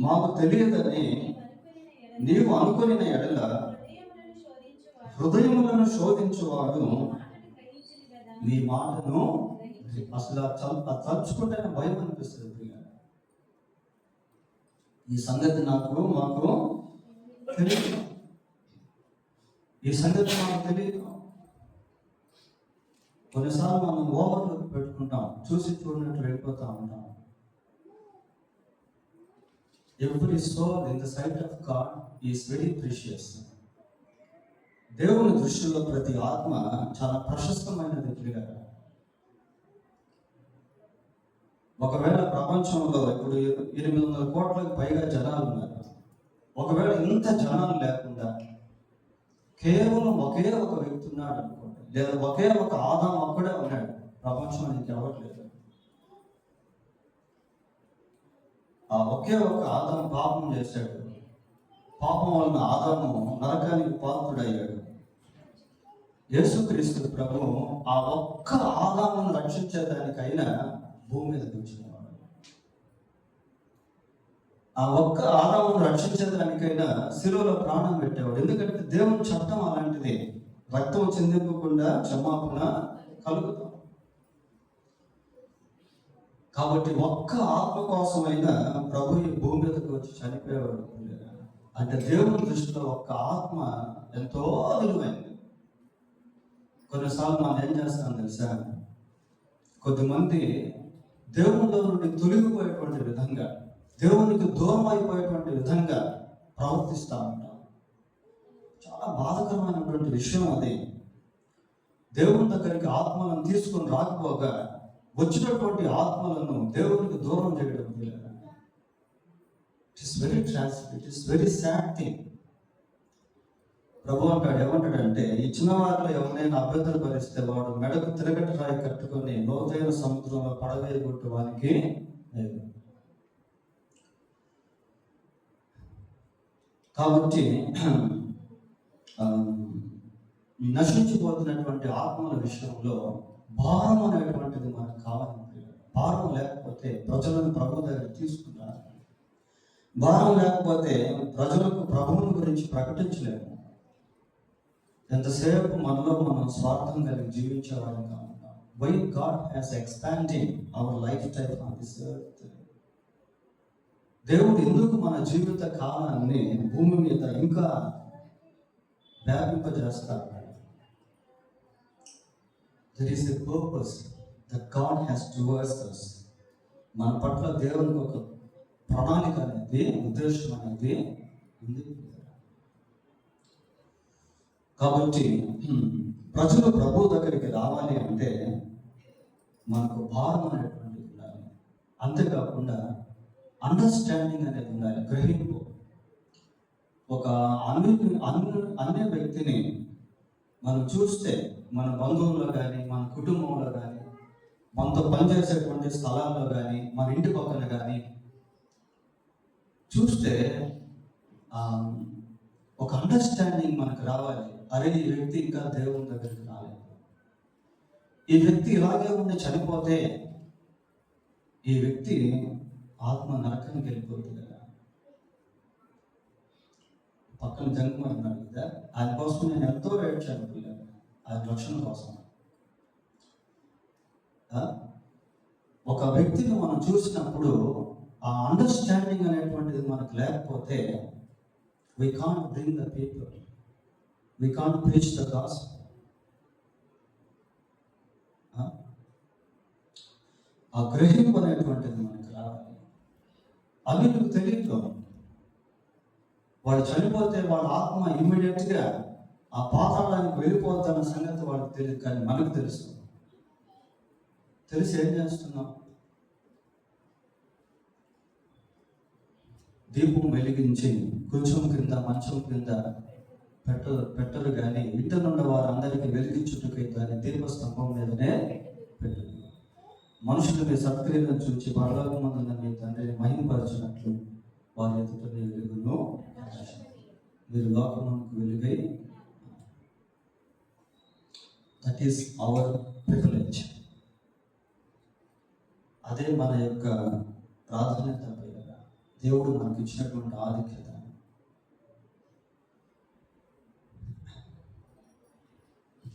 మాకు తెలియదని నీవు అనుకుని ఎడల హృదయములను శోధించువాడు నీ మాటను అసలు తలుచుకుంటేనే భయం అనిపిస్తుంది. ఈ సంగతి మాకు తెలియదు, ఈ సంగతి మాకు తెలియదు. కొన్నిసార్లు మనం ఓవర్లోకి పెట్టుకుంటాం, చూసి చూడనట్టు వెళ్ళిపోతా ఉంటాం. Every soul in the sight of God is very precious. దేవుని దృష్టిలో ప్రతి ఆత్మ చాలా ప్రశస్తమైనది. ప్రియులారా, ఒకవేళ ప్రపంచంలో ఇప్పుడు 800 కోట్లకు పైగా జనాలు ఉన్నారు. ఒకవేళ ఇంత జనాలు లేకుండా కేవలం ఒకే ఒక వ్యక్తి ఉన్నాడు అనుకోండి, లేదా ఒకే ఒక ఆదాం ఒక్కడే ఉన్నాడు, ప్రపంచంలో ఇంకెవరు లేదు. ఆ ఒకే ఒక ఆదాం పాపం చేశాడు, పాపం వలన ఆదాము నరకానికి పాత్రుడయ్యాడు. యేసుక్రీస్తు ప్రభు ఆ ఒక్క ఆదామును రక్షించేదానికైనా భూమి మీద కూర్చునేవాడు. ఆ ఒక్క ఆదామును రక్షించేదానికైనా శిలువలో ప్రాణం పెట్టేవాడు. ఎందుకంటే దేవుని చట్టం అలాంటిది, రక్తం చిందింపకుండా క్షమాపణ కలుగుతాం. కాబట్టి ఒక్క ఆత్మ కోసమైనా ప్రభు ఈ భూమి మీదకి వచ్చి చనిపోయేవాడు. అంటే దేవుని దృష్టిలో ఒక్క ఆత్మ ఎంతో విలువైంది. కొన్నిసార్లు మనం ఏం చేస్తాం తెలుసా, కొద్దిమంది దేవునిలో నుండి తొలగిపోయేటువంటి విధంగా, దేవునికి దూరం అయిపోయేటువంటి విధంగా ప్రవర్తిస్తూ ఉంటాం. చాలా బాధకరమైనటువంటి విషయం అది. దేవుని దగ్గరికి ఆత్మలను తీసుకొని రాకపోగా వచ్చినటువంటి ఆత్మలను దేవునికి దూరం చేయడం it is very tragic, it is very sad thing. ప్రభు అంటాడు, ఏమంటాడంటే, ఇచ్చిన వారిలో ఎవరైనా అభ్యంతరపరిస్తే వాడు మెడకు తిరగటి రాయి కట్టుకొని లోతైన సముద్రంలో పడవేయగొట్టు వానికి లేదు. కాబట్టి నశించిపోతున్నటువంటి ఆత్మల విషయంలో భారం అనేటువంటిది మనకు కావాలి. భారం లేకపోతే ప్రజలను ప్రభు దగ్గర తీసుకున్నారు, భారం లేకపోతే ప్రజలకు ప్రభువుని గురించి ప్రకటించలేము. ఎంతసేపు మనలో మనం స్వార్థం కలిగి జీవించేవాళ్ళం కాకుండా, why God has expanding our life time on this earth. దేవుడు ఎందుకు మన జీవిత కాలాన్ని భూమి మీద ఇంకా వ్యాపింపజేస్తాడు? That is the purpose that God has towards us. మన పట్ల దేవునికి ఒక ప్రణాళిక అనేది, ఉద్దేశం అనేది ఉంది. కాబట్టి ప్రజలు ప్రభు దగ్గరికి రావాలి అంటే మనకు భారం అనేటువంటిది ఉండాలి. అంతేకాకుండా అండర్స్టాండింగ్ అనేది ఉండాలి, గ్రహింపు. ఒక అన్య వ్యక్తిని మనం చూస్తే, మన బంధువుల్లో కానీ, మన కుటుంబంలో కానీ, మనతో పనిచేసేటువంటి స్థలాల్లో కానీ, మన ఇంటి పక్కన కానీ చూస్తే ఒక అండర్స్టాండింగ్ మనకు రావాలి. అరే, ఈ వ్యక్తి ఇంకా దేవుని దగ్గరికి రాలేదు, ఈ వ్యక్తి ఇలాగే ఉండి చనిపోతే ఈ వ్యక్తి ఆత్మ నరకానికి వెళ్ళిపోతుంది కదా. పక్కన జంగమన్నాడు కదా, ఆయన కోసం నేను ఎంతో ఏడ్చాను పిల్లలు. ఆయన రక్షణ కోసం. ఆ? ఒక వ్యక్తిని మనం చూసినప్పుడు ఆ అండర్స్టాండింగ్ అనేటువంటిది మనకు లేకపోతే we can't bring the people, we can't preach the gospel. ఆ గ్రహింపు అనేటువంటిది మనకు రావాలి. అది నీకు తెలియదు. వాడు చనిపోతే వాళ్ళ ఆత్మ ఇమ్మీడియట్గా ఆ పాతాళానికి వెళ్ళిపోతున్న సంగతి వాళ్ళకి తెలియదు, కానీ మనకు తెలుసు. తెలిసి ఏం చేస్తున్నాం? దీపం వెలిగించి కొంచెం కింద మంచం కింద పెట్టరు కానీ ఇంటనున్న వారందరికీ వెలిగించుటకై దాని దీపస్తంభం మీదనే పెట్టరు. మనుషులు మీ సత్క్రియలను చూచి పరలోకమందున్న మీ తండ్రిని మహిమపరచినట్లు వారి ఎదుట మీ వెలుగును మీరు లోకమునకు వెలుగై. That is our privilege. అదే మన యొక్క ప్రాధాన్యత. దేవుడు మనకు ఇచ్చినటువంటి ఆధిక్యత.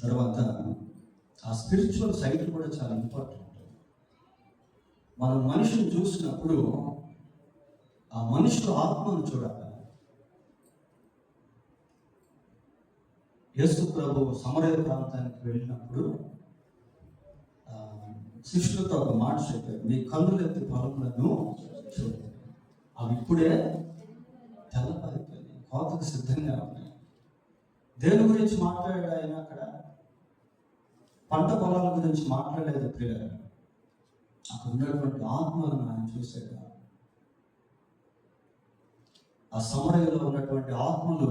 తర్వాత ఆ స్పిరిచువల్ సైడ్ కూడా చాలా ఇంపార్టెంట్. మనం మనిషిని చూసినప్పుడు ఆ మనుషుల ఆత్మను చూడాలి. యేసు ప్రభు సమరయ ప్రాంతానికి వెళ్ళినప్పుడు శిష్యులతో ఒక మాట చెప్పారు, మీ కన్నులెత్తి పొలములను చూడండి, అవి ఇప్పుడే తెల్లపారిపోయినాయి, కోతకు సిద్ధంగా ఉన్నాయి. దేని గురించి మాట్లాడాడు ఆయన అక్కడ? పంట పొలాల గురించి మాట్లాడలేదు ప్రియులు. అక్కడ ఉన్నటువంటి ఆత్మలను ఆయన చూశాడు. ఆ సమరయలో ఉన్నటువంటి ఆత్మలు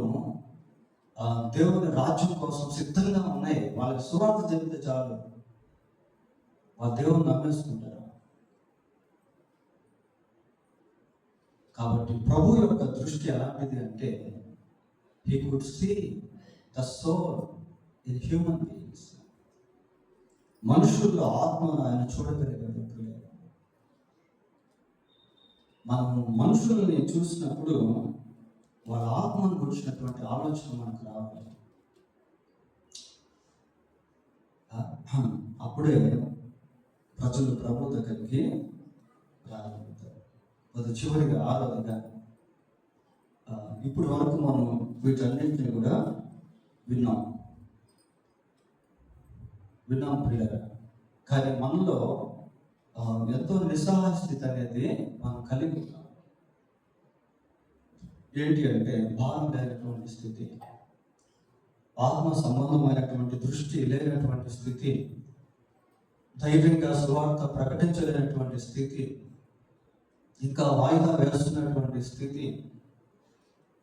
దేవుని రాజ్యం కోసం సిద్ధంగా ఉన్నాయి. వాళ్ళకి సువార్త చెబితే చాలు, వాళ్ళు దేవుని నమ్మేసుకుంటారు. కాబట్టి ప్రభు యొక్క దృష్టి ఎలాంటిది అంటే he could see the soul in human beings. మనుషుల్లో ఆత్మను ఆయన చూడగలిగాడు. మనం మనుషుల్ని చూసినప్పుడు వాళ్ళ ఆత్మను గురించినటువంటి ఆలోచన మనకు రావాలి. అప్పుడే ప్రజలు ప్రభు దగ్గరికి రాగలుగుతారు. అది చివరిగా ఆరోదిగా ఇప్పటి వరకు మనం వీటన్నింటినీ కూడా విన్నాం ప్రియులారా. కానీ మనలో ఎంతో నిస్సహాయ స్థితి అనేది మనం కలిగి ఉన్నాం. ఏంటి అంటే భారం లేనటువంటి స్థితి, ఆత్మ సంబంధమైనటువంటి దృష్టి లేనటువంటి స్థితి, ధైర్యంగా సువార్త ప్రకటించలేనటువంటి స్థితి, ఇంకా వాయిదా వేస్తున్నటువంటి స్థితి,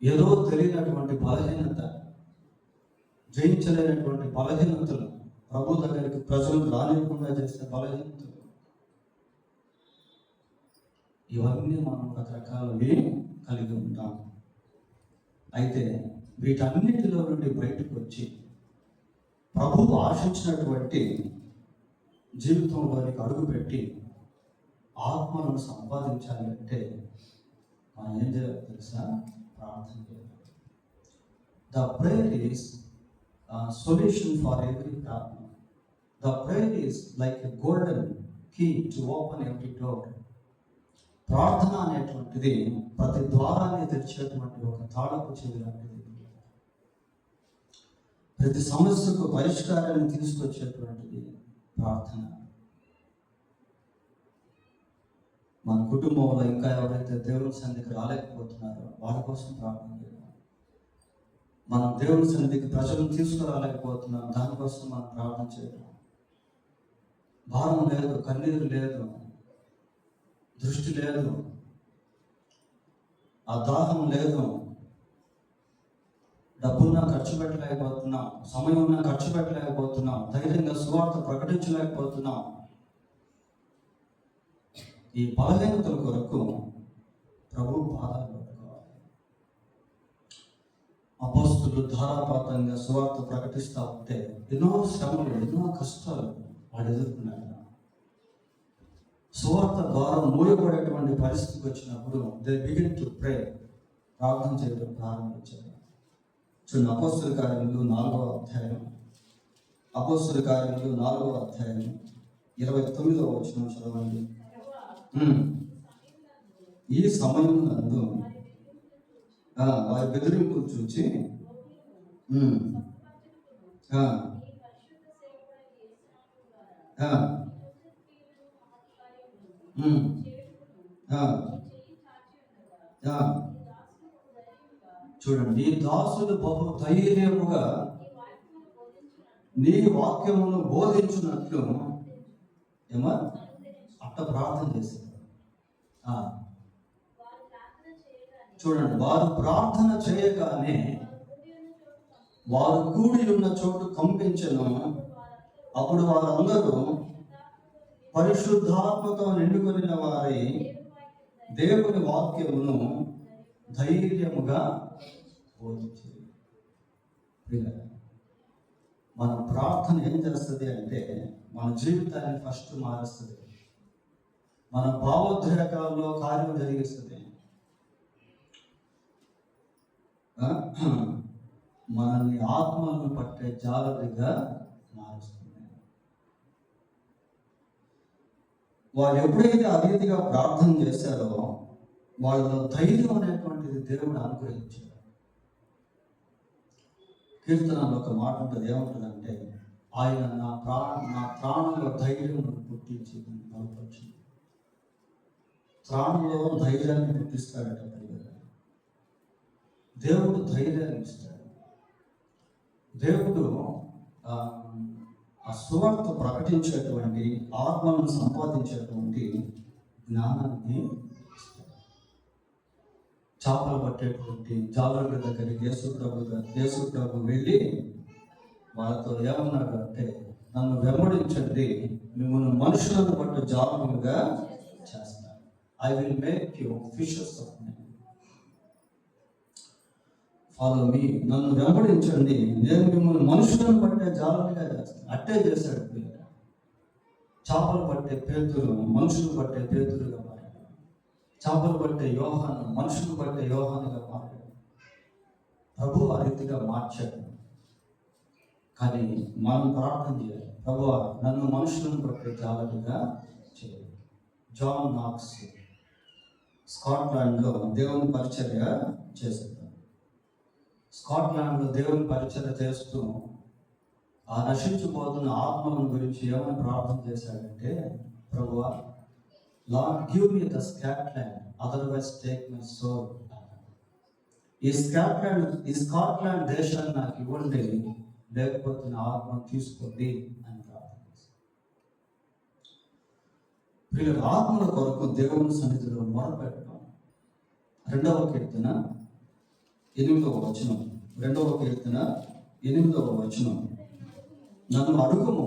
ఏదో తెలియనటువంటి బలహీనత, జయించలేనటువంటి బలహీనతలు, ప్రభు దగ్గరికి ప్రజలు రానివ్వకుండా చేసే బలహీనతలు, ఇవన్నీ మనం రకరకాలవి కలిగి ఉంటాం. అయితే వీటన్నిటిలో నుండి బయటకు వచ్చి ప్రభువు ఆశించినటువంటి జీవితంలోనికి అడుగుపెట్టి ఆత్మలను సంపాదించాలి అంటే మనం ఏం చేయాలి తెలుసా? ప్రార్థన చేయాలి. The prayer is solution for every problem. The prayer is like a golden key to open every door. ప్రార్థన అనేటువంటిది ప్రతి ద్వారాన్ని తెరిచేటువంటి ఒక తాళపు చెవి లాంటిది. ప్రతి సమస్యకు పరిష్కారాన్ని తీసుకొచ్చేటువంటిది ప్రార్థన. మన కుటుంబంలో ఇంకా ఎవరైతే దేవుని సన్నిధికి రాలేకపోతున్నారో వాళ్ళ కోసం ప్రార్థన చేయాలి. మనం దేవుని సన్నిధికి ప్రజలను తీసుకురాలేకపోతున్నాం, దానికోసం మనం ప్రార్థన చేయడం. భారం లేదు, కన్నీరు లేదు, దృష్టి లేదు, ఆ దాహం లేదు, డబ్బున్నా ఖర్చు పెట్టలేకపోతున్నాం, సమయం ఉన్నా ఖర్చు పెట్టలేకపోతున్నాం, ధైర్యంగా సువార్త ప్రకటించలేకపోతున్నాం. ఈ బలహీనతల కొరకు ప్రభు పాదాలు పట్టుకోవాలి. అపోస్తులు ధారాపాతంగా సువార్త ప్రకటిస్తూ ఉంటే ఎన్నో శ్రమలు, ఎన్నో కష్టాలు వాడు ఎదుర్కొన్నారు. సువార్త ద్వారం మూయబడేటువంటి పరిస్థితికి వచ్చినప్పుడు దే బిగిన్ టు ప్రే, ప్రార్థన చేయడం ప్రారంభించారు. చూడండి, అపోస్తుల కార్యములు 4వ అధ్యాయం అపోస్తలుల కార్యములు 4వ అధ్యాయం 29వ వచనం చదవండి. ఈ సమయం నందు వారి బెదిరింపులు చూచి ఆ, ఆ, ఉమ్, ఆ, ఆ. చూడండి, ఈ దాసుడు బహు ధైర్యముగా నీ వాక్యమును బోధించినట్లు ఏమా అట్ట ప్రార్థన చేశారు. ఆ, చూడండి, వారు ప్రార్థన చేయగానే వారు కూడి ఉన్న చోటు కంపించను. అప్పుడు వారందరూ పరిశుద్ధాత్మతో నిండుకొనిన వారై దేవుని వాక్యమును ధైర్యముగా బోధించారు. మన ప్రార్థన ఏం చేస్తుంది అంటే మన జీవితాన్ని ఫస్ట్ మారుస్తుంది, మన భావోద్రేకాల్లో కార్యం జరిగిస్తుంది, మనల్ని ఆత్మలను పట్టే జాగ్రత్తగా మారుస్తుంది. వాళ్ళు ఎప్పుడైతే అదేదిగా ప్రార్థన చేశారో వాళ్ళలో ధైర్యం అనేటువంటిది దేవుడు అనుగ్రహించాడు. కీర్తనలో ఒక మాట ఉంటుంది, ఏముంటుందంటే ఆయన నా ప్రాణంలో ధైర్యం పుట్టించి బలపరిచింది. ప్రాణంలో ధైర్యాన్ని పుట్టిస్తాడట దేవుడు, ధైర్యాన్ని ఇస్తాడు. దేవుడు ఆ సువార్త ప్రకటించేటువంటి, ఆత్మను సంపాదించేటువంటి జ్ఞానాన్ని ఇస్తాడు. చేపలు పట్టేటువంటి జాలర్ల దగ్గరికి యేసు ప్రభు వెళ్ళి వాళ్ళతో ఏమన్నాడు అంటే, నన్ను వెంబడించండి, మిమ్మల్ని మనుషులను బట్టి జాలరులుగా చేస్తాను. I will make you fishers of men. Follow me, నన్ను వెంబడించండి, నేను మిమ్మల్ని మనుషులను పట్టే జాలరులుగా చేస్తాను. అట్టే చేశాడు. చేపలు పట్టే పేతురు మనుషులు పట్టే పేతురుగా మారాడు. చేపలు పట్టే యోహాను మనుషులు పట్టే యోహానుగా మారాడు. ప్రభు ఆ రీతిగా మార్చాడు. కానీ మనం ప్రార్థన చేయాలి, ప్రభువా నన్ను మనుషులను పట్టే జాలరులుగా చేయాలి. జాన్ నాక్స్ స్కాట్లాండ్లో దేవుని పరిచర్య చేశాడు. స్కాట్లాండ్లో దేవుని పరిచర్య చేస్తూ ఆ నశించిపోతున్న ఆత్మలను గురించి ఏమని ప్రార్థన చేశాడంటే, ప్రభువా Lord give me the Scotland, otherwise take my soul. ఈ స్కాట్లాండ్ దేశాన్ని నాకు ఇవ్వండి, లేకపోతే నా ఆత్మను తీసుకోండి అని ప్రార్థన చేశాడు. వీళ్ళ ఆత్మల కొరకు దేవుని సన్నిధిలో మొరపెట్టడం. 2వ కీర్తన 8వ వచనం. 2వ కీర్తన 8వ వచనం. నన్ను అడుగుము,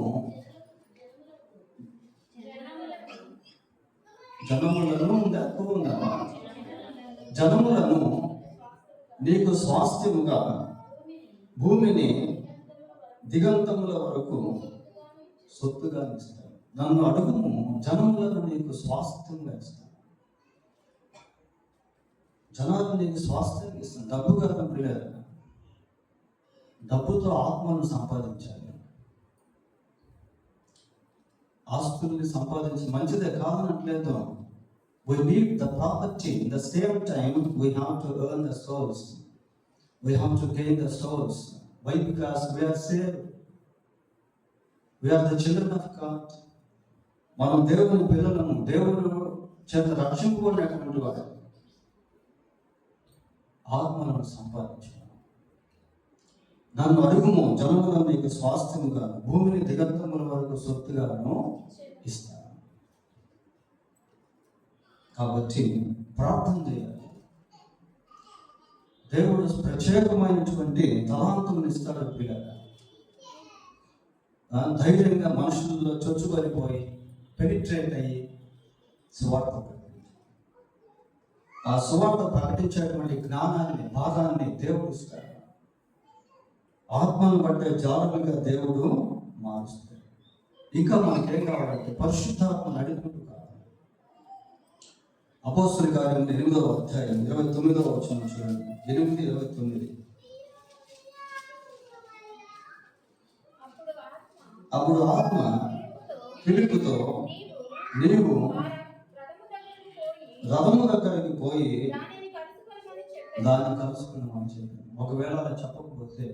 జనములను జనములను నీకు స్వాస్థ్యముగా భూమిని దిగంతముల వరకు సొత్తుగా ఇస్తాను. నన్ను అడుగుము, జనములను నీకు స్వాస్థ్యంగా ఇస్తాను. జనాలు నీకు స్వాస్థ్యం ఇస్తాను. డబ్బు కాదు ప్రియులారా, డబ్బుతో ఆత్మను సంపాదించాలి. ఆస్తుల్ని సంపాదించి మంచిదే కాదనట్లేదు. We need the property. In the same time, we have to earn the souls. We have to gain the souls. Why? Because we are saved. We are the children of God. మనం దేవుని పిల్లలను, దేవుడు చేత రక్షించుకునేటువంటి వాడు. ఆత్మలను సంపాదించాలి. నన్ను అడుగుము, జనములను నీకు స్వాస్థ్యముగా భూమిని దిగంతముల వరకు సొత్తుగాను ఇస్తాను. కాబట్టి ప్రార్థన చేయాలి. దేవుడు ప్రత్యేకమైనటువంటి తలాంతులను ఇస్తాడు పిల్లగా. ధైర్యంగా మనుషుల్లో చొచ్చుకొనిపోయి పెనిట్రేట్ అయ్యి సువార్త ప్రకటించాలి. ఆ సువార్త ప్రకటించేటువంటి జ్ఞానాన్ని, భాగాన్ని దేవుడు ఇస్తాడు. ఆత్మను బట్టే జాలరులుగా దేవుడు మారుస్తాడు. ఇంకా మనకేం కావాలంటే పరిశుద్ధాత్మ నడిపింపు కావాలి. అపోస్తలుల కార్యములు 8వ అధ్యాయం 29వ వచనం చూడండి. 8:29. అప్పుడు ఆత్మ ఫిలిప్పుతో ఫిలిప్పుతో నీవు నీవు ఆ రథము దగ్గరికి పోయి రథము దగ్గరికి పోయి దానిని కలుసుకొనమని చెప్పెను. దాన్ని కలుసుకున్నామని చెప్పాను. ఒకవేళ అలా చెప్పకపోతే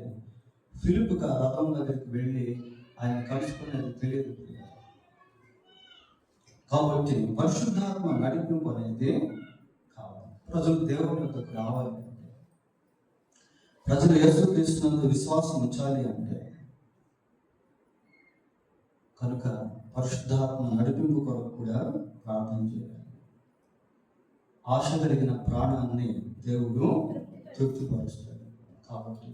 ఫిలిప్కి ఆ రథం దగ్గరికి వెళ్ళి ఆయన కలుసుకునేది తెలియదు. కాబట్టి పరిశుద్ధాత్మ నడిపింపు అనేది కావాలి. ప్రజలు దేవుని యొద్దకు రావాలి అంటే, ప్రజలు యేసుక్రీస్తునందు విశ్వాసం ఉంచాలి అంటే, కనుక పరిశుద్ధాత్మ నడిపింపు కొరకు కూడా ప్రార్థన చేయాలి. ఆశ కలిగిన ప్రాణాన్ని దేవుడు తృప్తిపరుస్తాడు. కాబట్టి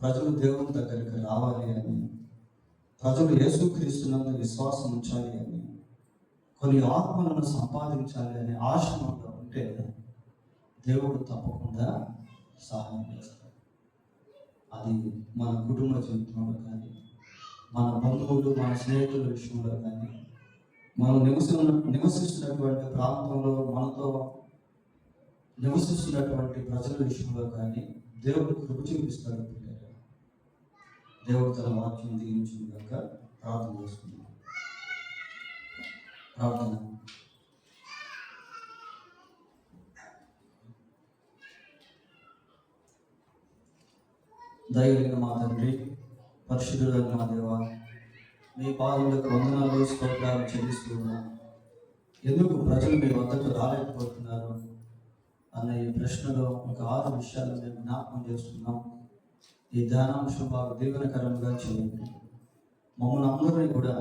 ప్రజలు దేవుని దగ్గరికి రావాలి అని, ప్రజలు యేసుక్రీస్తునందు విశ్వాసం ఉంచాలి అని, కొన్ని ఆత్మలను సంపాదించాలి అనే ఆశ మనలో ఉంటే దేవుడు తప్పకుండా సహాయం చేస్తాడు. అది మన కుటుంబ జీవితంలో కానీ, మన బంధువులు, మన స్నేహితుల విషయంలో కానీ, మనం నివసిస్తున్నటువంటి ప్రాంతంలో మనతో నివసిస్తున్నటువంటి ప్రజల విషయంలో కానీ దేవుడు కృప చూపిస్తాడు. పిల్లలు, దేవుడు తన వాక్యం దీవించింది కనుక ప్రార్థన చేసుకుందాం. ప్రార్థన. దయగలిగిన మా తండ్రి, పరిశుద్ధుడైన మా దేవ, మీ పాదములకు వందనాలు స్తోత్రాలు చెల్లిస్తున్నాను. ఎందుకు ప్రజలు మీ వద్దకు రాలేకపోతున్నారు అన్న ఈ ప్రశ్నలో ఒక 6 విషయాలు మేము జ్ఞాపకం చేస్తున్నాం. ఈ ధ్యానాంశం బాగా దీవెనకరంగా చేయండి. మమ్మల్ని అందరినీ కూడా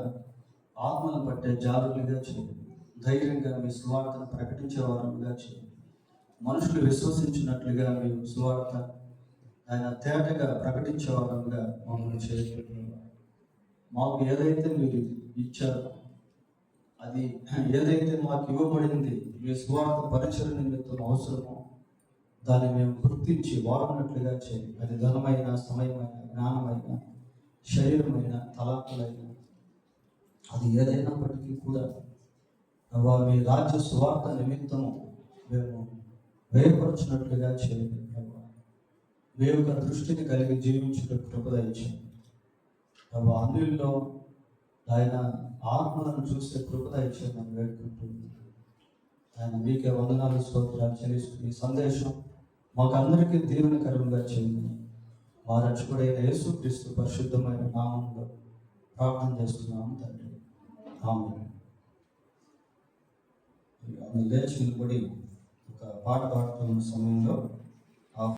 ఆత్మను పట్టే జాగ్రత్తగా చేయండి. ధైర్యంగా మీ సువార్తను ప్రకటించే వారుగా చేయండి. మనుషులు విశ్వసించినట్లుగా మీ సువార్త ఆయన తేటగా ప్రకటించే వారుగా మమ్మల్ని చేయండి. మాకు ఏదైతే మీరు ఇచ్చారో, అది ఏదైతే మాకు ఇవ్వబడింది మీ సువార్త పరిచయ నిమిత్తం అవసరమో దాన్ని మేము గుర్తించి వాడినట్లుగా చేయండి. అది ధనమైన, సమయమైన, జ్ఞానమైన, శరీరమైన, తలాంతులైన, అది ఏదైనప్పటికీ కూడా ప్రభావ మీ రాజ్య సువార్త నిమిత్తము మేము వేయపరచినట్లుగా చేయండి. ప్రభావ మీ యొక్క దృష్టిని కలిగి జీవించుటకు కృప దయచేయండి. ప్రభావ అన్నిల్లో ఆయన ఆత్మలను చూస్తే కృప దయచేయండి అని వేడుకుంటుంది. ఆయన మీకే వందనాలు స్తోత్రాలు చెల్లిస్తుంది. ఈ సందేశం మాకు అందరికీ దీవెనకరంగా చేయండి. మా రక్షకుడైన యేసుక్రీస్తు పరిశుద్ధమైన నామంలో ప్రార్థన చేస్తున్నాము తండ్రి. ఆమేన్. లేచి నిలబడి ఒక పాట పాడుతున్న సమయంలో